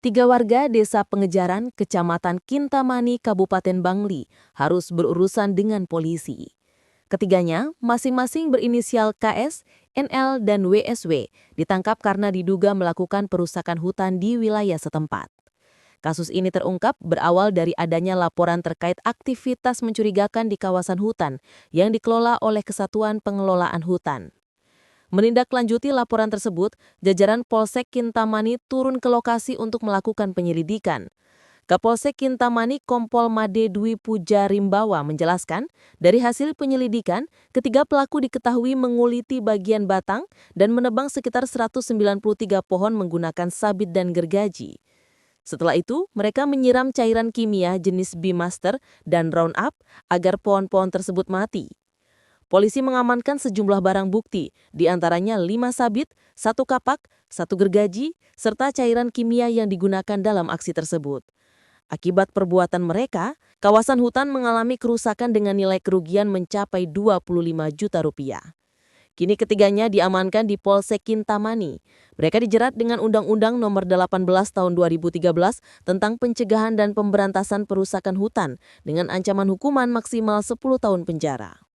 Tiga warga Desa Pengejaran, Kecamatan Kintamani, Kabupaten Bangli, harus berurusan dengan polisi. Ketiganya, masing-masing berinisial KS, NL, dan WSW, ditangkap karena diduga melakukan perusakan hutan di wilayah setempat. Kasus ini terungkap berawal dari adanya laporan terkait aktivitas mencurigakan di kawasan hutan yang dikelola oleh Kesatuan Pengelolaan Hutan. Menindaklanjuti laporan tersebut, jajaran Polsek Kintamani turun ke lokasi untuk melakukan penyelidikan. Kapolsek Kintamani Kompol Made Dwi Puja Rimbawa menjelaskan, dari hasil penyelidikan, ketiga pelaku diketahui menguliti bagian batang dan menebang sekitar 193 pohon menggunakan sabit dan gergaji. Setelah itu, mereka menyiram cairan kimia jenis B-Master dan Roundup agar pohon-pohon tersebut mati. Polisi mengamankan sejumlah barang bukti, diantaranya 5 sabit, 1 kapak, 1 gergaji, serta cairan kimia yang digunakan dalam aksi tersebut. Akibat perbuatan mereka, kawasan hutan mengalami kerusakan dengan nilai kerugian mencapai 25 juta rupiah. Kini ketiganya diamankan di Polsek Kintamani. Mereka dijerat dengan Undang-Undang Nomor 18 Tahun 2013 tentang pencegahan dan pemberantasan perusakan hutan dengan ancaman hukuman maksimal 10 tahun penjara.